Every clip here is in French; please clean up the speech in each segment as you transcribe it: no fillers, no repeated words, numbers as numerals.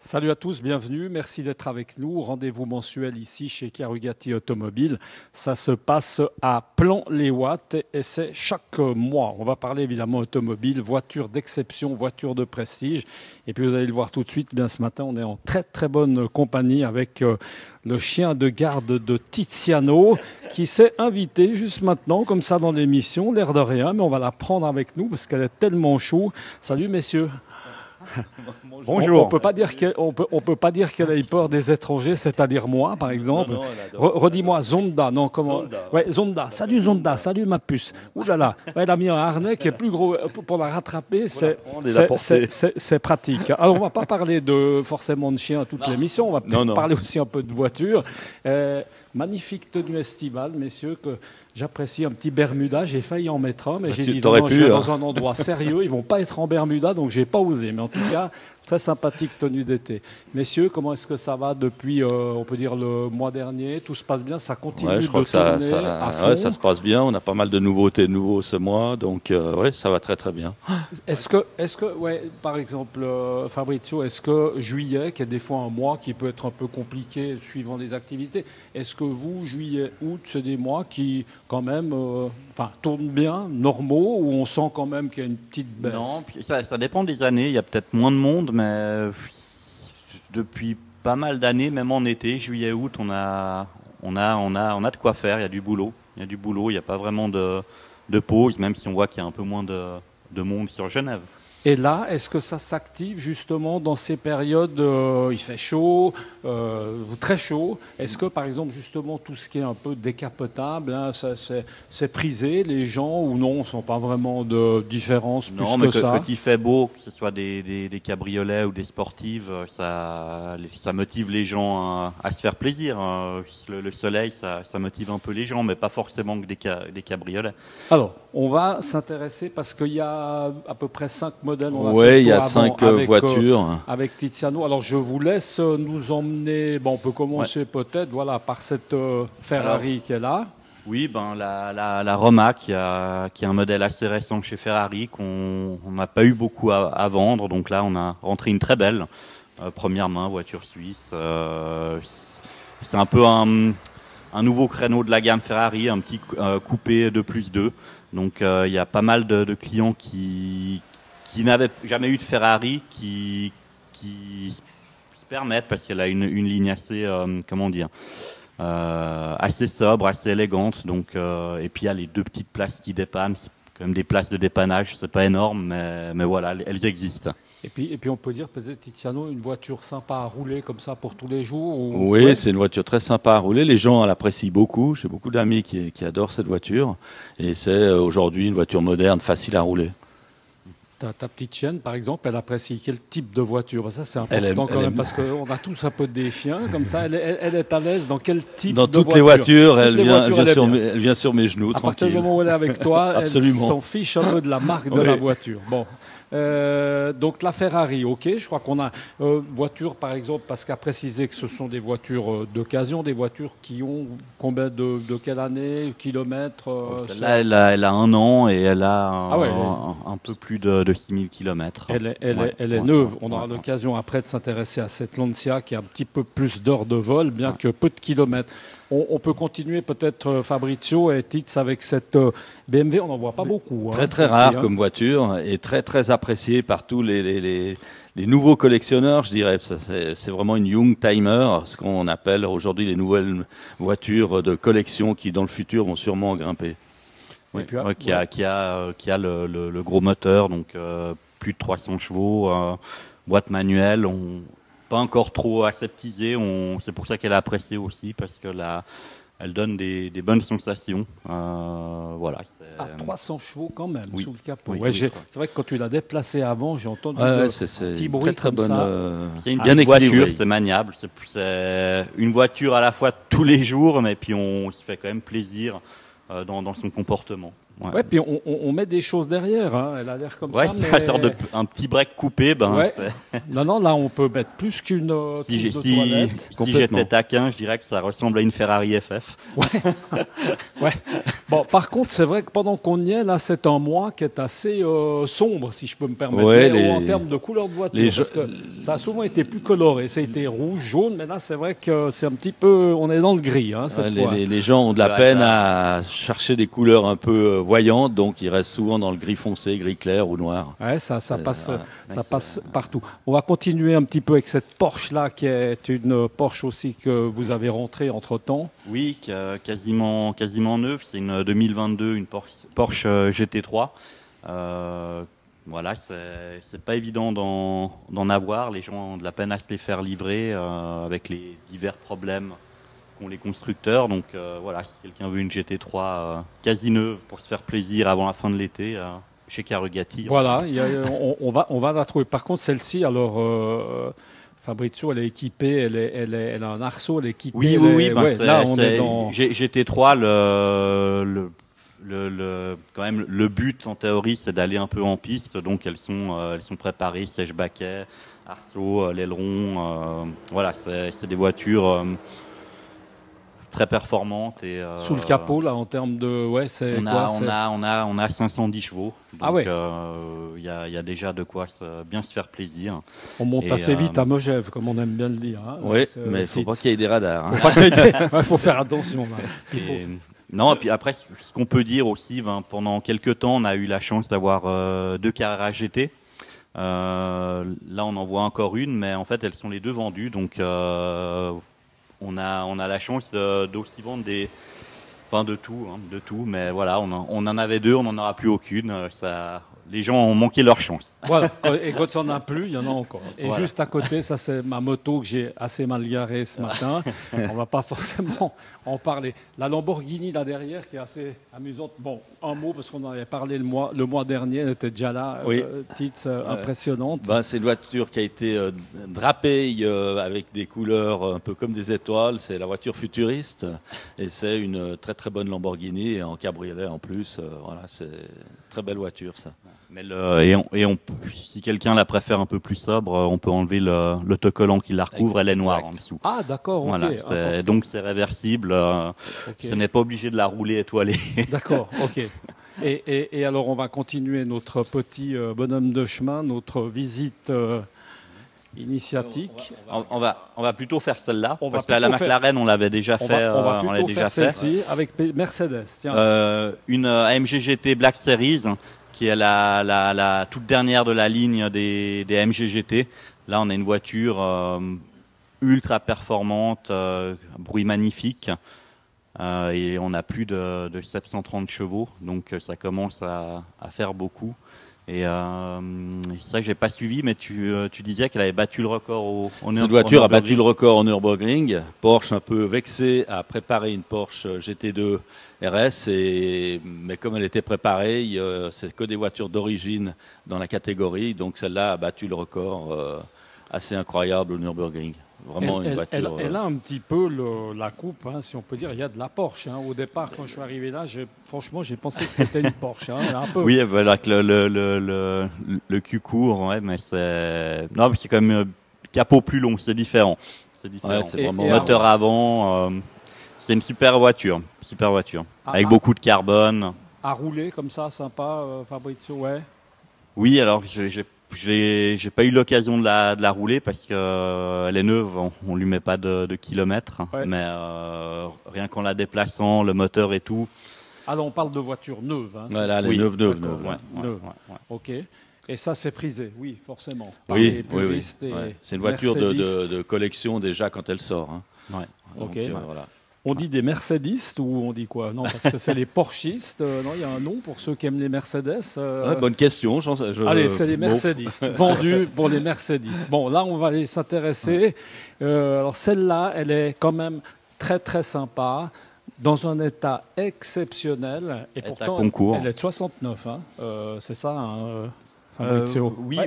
Salut à tous, bienvenue, merci d'être avec nous. Rendez-vous mensuel ici chez Chiarugatti Automobile. Ça se passe à Plan-les-Ouates et c'est chaque mois. On va parler évidemment automobile, voiture d'exception, voiture de prestige. Et puis vous allez le voir tout de suite, bien ce matin, on est en très très bonne compagnie avec le chien de garde de Tiziano qui s'est invité juste maintenant, comme ça dans l'émission, l'air de rien, mais on va la prendre avec nous parce qu'elle est tellement chou. Salut messieurs. Bonjour. On peut pas dire qu'elle ait peur des étrangers, c'est-à-dire moi, par exemple. Non, Redis-moi, Zonda, non, comment? Zonda. Ouais, Zonda. Salut Zonda, salut ma puce. Ouh là là. Ouais, elle a mis un harnais qui est plus gros pour la rattraper, c'est pratique. Alors, on va pas parler forcément de chiens toute l'émission, on va peut-être parler aussi un peu de voiture. Magnifique tenue estivale, messieurs, que j'apprécie. Un petit Bermuda, j'ai failli en mettre un, mais j'ai dit non, je vais dans un endroit sérieux, ils vont pas être en Bermuda, donc j'ai pas osé. Mais en tout cas, très sympathique tenue d'été. Messieurs, comment est-ce que ça va depuis, on peut dire, le mois dernier? Tout se passe bien, ça continue je crois de tourner ça, à fond. ouais, ça se passe bien, on a pas mal de nouveautés nouveaux ce mois, donc ouais, ça va très très bien. Est-ce que ouais, par exemple, Fabrizio, est-ce que juillet, qui est des fois un mois qui peut être un peu compliqué suivant les activités, est-ce que vous, juillet, août, c'est des mois qui, quand même, tournent bien, normaux, ou on sent quand même qu'il y a une petite baisse? Non, ça dépend des années, il y a peut-être moins de monde, mais depuis pas mal d'années, même en été, juillet, août, on a de quoi faire, il y a du boulot. Il n'y a pas vraiment de pause, même si on voit qu'il y a un peu moins de monde sur Genève. Et là, est-ce que ça s'active justement dans ces périodes il fait chaud, très chaud? Est-ce que par exemple justement tout ce qui est un peu décapotable, hein, c'est prisé, les gens, ou non, ne sont pas vraiment de différence plus non, mais que ça? Quand il fait beau, que ce soit des cabriolets ou des sportives, ça motive les gens à se faire plaisir. Le soleil, ça motive un peu les gens, mais pas forcément que des cabriolets. Alors, on va s'intéresser parce qu'il y a à peu près 5 modèles. Oui, il y a 5 voitures. Avec Tiziano. Alors, je vous laisse nous emmener. Bon, on peut commencer peut-être, voilà, par cette Ferrari qui est là. Oui, la Roma qui est un modèle assez récent chez Ferrari qu'on n'a pas eu beaucoup à vendre. Donc là, on a rentré une très belle première main voiture suisse. C'est un peu un nouveau créneau de la gamme Ferrari, un petit coupé 2+2. Donc il y a pas mal de clients qui n'avaient jamais eu de Ferrari qui se permettent, parce qu'elle a une ligne assez assez sobre, assez élégante. Donc et puis il y a les 2 petites places qui dépannent, c'est quand même des places de dépannage, c'est pas énorme, mais voilà, elles existent. Et puis on peut dire peut-être Tiziano, une voiture sympa à rouler comme ça pour tous les jours, ou... Oui, c'est une voiture très sympa à rouler. Les gens l'apprécient beaucoup. J'ai beaucoup d'amis qui adorent cette voiture. Et c'est aujourd'hui une voiture moderne, facile à rouler. Ta petite chienne, par exemple, elle apprécie quel type de voiture? Ça, c'est important quand même, parce qu'on a tous un peu des chiens, comme ça. Elle est à l'aise dans quel type de voiture? Dans toutes les voitures, elle vient sur mes genoux, tranquille. À partir du moment où elle est avec toi, elle s'en fiche un peu de la marque de la voiture. Bon. Donc la Ferrari, ok, je crois qu'on a voiture par exemple, parce qu'à préciser que ce sont des voitures d'occasion, des voitures qui ont combien de quelle année, kilomètres? Celle-là, elle a 1 an et elle a un peu plus de 6000 km. Elle est neuve. On aura l'occasion après de s'intéresser à cette Lancia qui a un petit peu plus d'heures de vol, bien que peu de kilomètres. On peut continuer peut-être Fabrizio et Titz avec cette BMW, on n'en voit pas beaucoup. Très très rare comme voiture et très très appréciée par tous les nouveaux collectionneurs, je dirais. C'est vraiment une young timer, ce qu'on appelle aujourd'hui les nouvelles voitures de collection qui dans le futur vont sûrement grimper. Oui, qui a le gros moteur, donc plus de 300 chevaux, boîte manuelle, pas encore trop aseptisée. C'est pour ça qu'elle est appréciée aussi, parce que elle donne des bonnes sensations. Voilà. 300 chevaux quand même sous le capot. Oui, c'est vrai que quand tu l'as déplacé avant, j'ai entendu c'est un petit bruit très bonne. C'est une bonne voiture, c'est maniable. C'est une voiture à la fois tous les jours, mais puis on se fait quand même plaisir dans son comportement. Ouais, puis on met des choses derrière. Hein. Elle a l'air comme ça. C'est une sorte de un petit break coupé. Non, là, on peut mettre plus qu'une si j'étais taquin, je dirais que ça ressemble à une Ferrari FF. Ouais. Bon, par contre, c'est vrai que pendant qu'on y est, là, c'est un mois qui est assez sombre, si je peux me permettre, en termes de couleur de voiture. Parce que ça a souvent été plus coloré. Ça a été rouge, jaune, mais là, c'est vrai que c'est un petit peu... On est dans le gris, hein, cette fois. Les gens ont de la peine à chercher des couleurs un peu voyantes, donc ils restent souvent dans le gris foncé, gris clair ou noir. Ouais, ça passe partout. On va continuer un petit peu avec cette Porsche-là, qui est une Porsche aussi que vous avez rentrée entre-temps. Oui, quasiment neuve. C'est une 2022, une Porsche GT3. Voilà, c'est pas évident d'en avoir. Les gens ont de la peine à se les faire livrer avec les divers problèmes qu'ont les constructeurs. Donc voilà, si quelqu'un veut une GT3 quasi neuve pour se faire plaisir avant la fin de l'été, chez Carugati. Voilà, on va la trouver. Par contre, celle-ci, alors... Fabrizio, elle est équipée, elle a un arceau, elle est équipée. Oui. Là, on est dans GT3. Quand même, le but en théorie, c'est d'aller un peu en piste. Donc, elles sont préparées, sèche-baquet, arceau, l'aileron. Voilà, c'est des voitures très performantes et sous le capot là, en termes de on a 510 chevaux. Donc, il y a déjà de quoi bien se faire plaisir. On monte assez vite à Megève, comme on aime bien le dire. Hein. Oui, mais il faut pas qu'il y ait des radars. Hein. Faut faire attention. Là. Non, et puis après, ce qu'on peut dire aussi, pendant quelques temps, on a eu la chance d'avoir 2 Carrera GT. Là, on en voit encore une, mais en fait, elles sont les 2 vendues. Donc, on a la chance d'aussi vendre de tout. Mais voilà, on en avait 2, on n'en aura plus aucune. Les gens ont manqué leur chance. Voilà. Et quand il n'y en a plus, il y en a encore. Et juste à côté, ça c'est ma moto que j'ai assez mal garée ce matin. On va pas forcément en parler. La Lamborghini là derrière qui est assez amusante. Bon, un mot parce qu'on en avait parlé le mois dernier, elle était déjà là. Oui. Petite, impressionnante. C'est une voiture qui a été drapée avec des couleurs un peu comme des étoiles. C'est la voiture futuriste et c'est une très très bonne Lamborghini et en cabriolet en plus. Voilà, c'est une très belle voiture ça. Mais si quelqu'un la préfère un peu plus sobre, on peut enlever l'autocollant qui la recouvre, elle est noire en dessous. Ah d'accord, ok. Voilà, donc c'est réversible, ce n'est pas obligé de la rouler étoilée. D'accord, ok. Et alors on va continuer notre petit bonhomme de chemin, notre visite initiatique. On va plutôt faire celle-là, parce que la McLaren on l'avait déjà fait. On va plutôt faire celle-ci avec Mercedes. Tiens. Une AMG GT Black Series, qui est la toute dernière de la ligne des AMG GT. Là, on a une voiture ultra performante, bruit magnifique, et on a plus de 730 chevaux, donc ça commence à faire beaucoup. Et c'est ça que j'ai pas suivi, mais tu disais qu'elle avait battu le record au Nürburgring. Cette voiture a battu le record au Nürburgring. Porsche, un peu vexé, a préparé une Porsche GT2 RS, mais comme elle était préparée, c'est que des voitures d'origine dans la catégorie, donc celle-là a battu le record assez incroyable au Nürburgring. Vraiment une voiture. Elle a un petit peu la coupe, hein, si on peut dire. Il y a de la Porsche. Hein. Au départ, quand je suis arrivé là, franchement, j'ai pensé que c'était une Porsche. Hein, un peu. Oui, voilà, avec le cul court, ouais, mais c'est quand même capot plus long, c'est différent. C'est différent. Ouais, c'est vraiment moteur avant. C'est une super voiture, avec beaucoup de carbone. À rouler comme ça, sympa, Fabrizio, ouais. Oui, alors j'ai pas eu l'occasion de la rouler parce que elle est neuve, on lui met pas de kilomètres, mais rien qu'en la déplaçant, le moteur et tout. Alors on parle de voiture neuve. Hein, voilà, elle est neuve. Ok. Et ça, c'est prisé, oui, forcément. Oui. C'est une voiture de collection déjà quand elle sort. Hein. Ouais. Ok. Voilà. On dit des Mercedistes ou on dit quoi? Non, parce que c'est les Porschistes. Non, il y a un nom pour ceux qui aiment les Mercedes. Bonne question. Allez, c'est les Mercedistes. Vendus pour les Mercedes. Bon, là, on va aller s'intéresser. Alors, celle-là, elle est quand même très, très sympa, dans un état exceptionnel. Et pourtant, elle est de 69. Hein. C'est ça, hein, Fabrizio? Oui.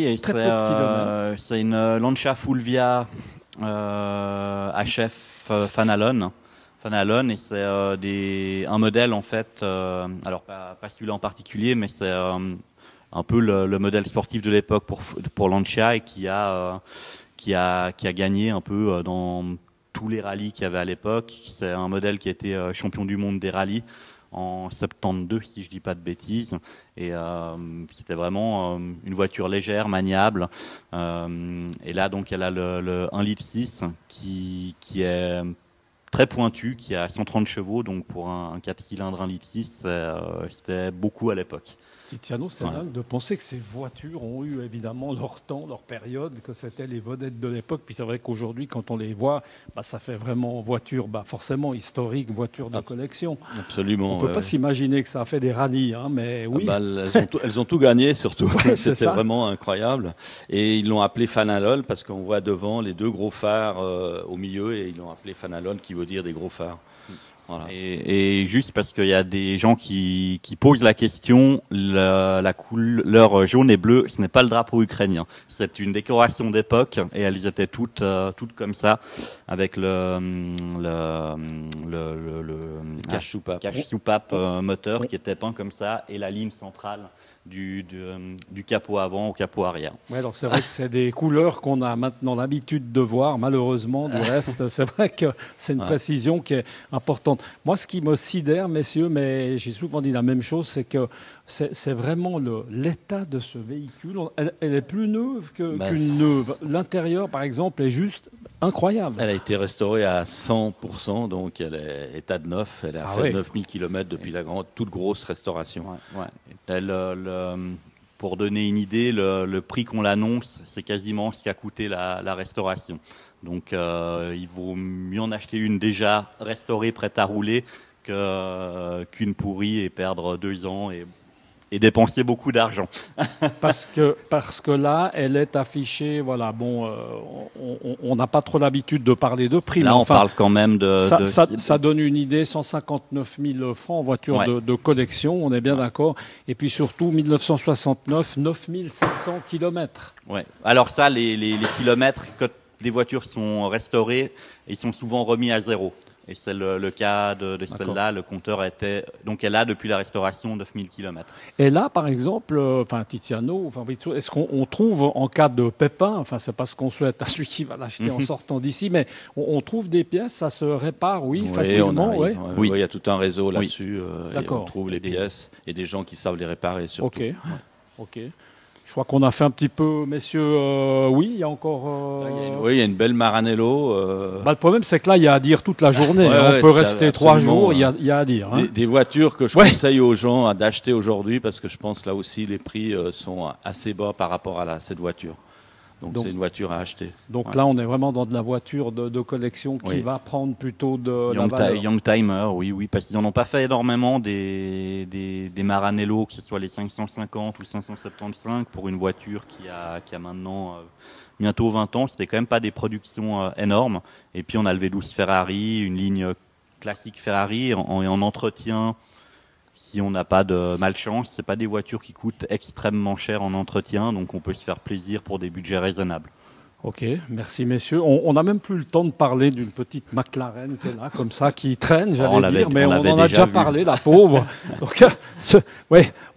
Et c'est une Lancia Fulvia HF Fanalone, et c'est un modèle en fait, alors pas celui-là en particulier, mais c'est un peu le modèle sportif de l'époque pour Lancia, et qui a gagné un peu dans tous les rallyes qu'il y avait à l'époque. C'est un modèle qui a été champion du monde des rallyes en 72, si je dis pas de bêtises, et c'était vraiment une voiture légère, maniable, et là donc elle a le 1,6 litre qui est très pointu, qui a 130 chevaux, donc pour un 4 cylindres 1,6 litre, c'était beaucoup à l'époque. Tiziano, c'est dingue de penser que ces voitures ont eu évidemment leur temps, leur période, que c'était les vedettes de l'époque. Puis c'est vrai qu'aujourd'hui, quand on les voit, ça fait vraiment voiture, forcément historique, voiture de collection. Absolument. On ne peut pas s'imaginer que ça a fait des rallyes, hein, mais oui. Elles ont tout gagné surtout. Ouais, c'était vraiment incroyable. Et ils l'ont appelé Fanalone parce qu'on voit devant les deux gros phares au milieu, et ils l'ont appelé Fanalone, qui veut dire des gros phares. Voilà. Et juste parce qu'il y a des gens qui posent la question, la couleur jaune et bleue, ce n'est pas le drapeau ukrainien. C'est une décoration d'époque, et elles étaient toutes comme ça, avec le cache-soupape moteur qui était peint comme ça, et la ligne centrale du capot avant au capot arrière. Ouais, alors c'est vrai que c'est des couleurs qu'on a maintenant l'habitude de voir, malheureusement. Du reste, c'est vrai que c'est une précision qui est importante. Moi, ce qui me sidère, messieurs, mais j'ai souvent dit la même chose, c'est que c'est vraiment l'état de ce véhicule. Elle est plus neuve qu'une neuve. L'intérieur, par exemple, est juste incroyable. Elle a été restaurée à 100%, donc elle est état de neuf. Elle a fait 9000 km depuis la toute grosse restauration. Pour donner une idée, le prix qu'on l'annonce, c'est quasiment ce qu'a coûté la restauration. Donc il vaut mieux en acheter une déjà restaurée, prête à rouler, qu'une pourrie et perdre 2 ans et dépenser beaucoup d'argent. Parce que là, elle est affichée, voilà, on n'a pas trop l'habitude de parler de prix. Là, on parle quand même ça donne une idée, 159 000 francs en voiture de collection, on est bien d'accord. Et puis surtout, 1969, 9700 kilomètres. Ouais. Alors ça, les kilomètres, quand les voitures sont restaurées, ils sont souvent remis à zéro. Et c'est le cas de celle-là. Le compteur était donc elle a depuis la restauration 9000 km. Et là, par exemple, Tiziano, est-ce qu'on trouve en cas de pépin, c'est pas ce qu'on souhaite à celui qui va l'acheter en sortant d'ici, mais on trouve des pièces, ça se répare, facilement. Oui, il y a tout un réseau là-dessus. Et on trouve les pièces et des gens qui savent les réparer surtout. Ok. Je crois qu'on a fait un petit peu, messieurs. Oui, il y a encore. Il y a une belle Maranello. Le problème, c'est que là, il y a à dire toute la journée. On peut rester 3 jours. Il y a à dire. Hein. Des voitures que je conseille aux gens d'acheter aujourd'hui, parce que je pense là aussi les prix sont assez bas par rapport à cette voiture. Donc c'est une voiture à acheter. Donc là, on est vraiment dans de la voiture de collection qui va prendre plutôt de la valeur. Youngtimer, oui, parce qu'ils n'en ont pas fait énormément des Maranello, que ce soit les 550 ou 575, pour une voiture qui a maintenant bientôt 20 ans. C'était quand même pas des productions énormes. Et puis on a le V12 Ferrari, une ligne classique Ferrari, en entretien. Si on n'a pas de malchance, c'est pas des voitures qui coûtent extrêmement cher en entretien, donc on peut se faire plaisir pour des budgets raisonnables. Ok, merci messieurs. On n'a même plus le temps de parler d'une petite McLaren qui est là, comme ça, qui traîne, j'allais dire, mais on en a déjà parlé, la pauvre. Donc,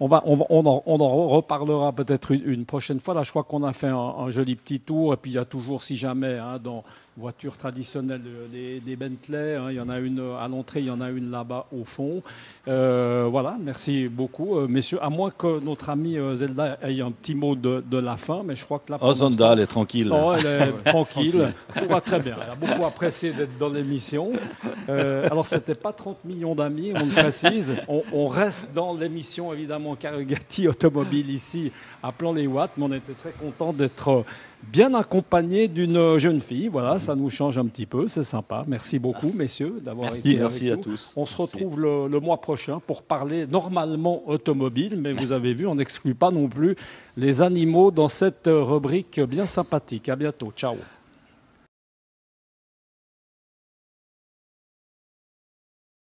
on en reparlera peut-être une prochaine fois. Là, je crois qu'on a fait un joli petit tour, et puis il y a toujours, si jamais, dans voitures traditionnelles, des Bentley, il y en a une à l'entrée, il y en a une là-bas au fond. Voilà, merci beaucoup, messieurs. À moins que notre amie Zelda ait un petit mot de la fin, mais je crois que là... Zelda, elle est tranquille. Elle est tranquille. Tout va très bien. Elle a beaucoup apprécié d'être dans l'émission. Alors, c'était pas 30 millions d'amis, on le précise. On reste dans l'émission, évidemment, Carugati Automobile ici à Plan-les-Ouates, mais on était très content d'être bien accompagné d'une jeune fille. Voilà, ça nous change un petit peu, c'est sympa. Merci beaucoup, messieurs, d'avoir été avec nous. Merci à tous. On se retrouve le mois prochain pour parler normalement automobile, mais vous avez vu, on n'exclut pas non plus les animaux dans cette rubrique bien sympathique. À bientôt, ciao.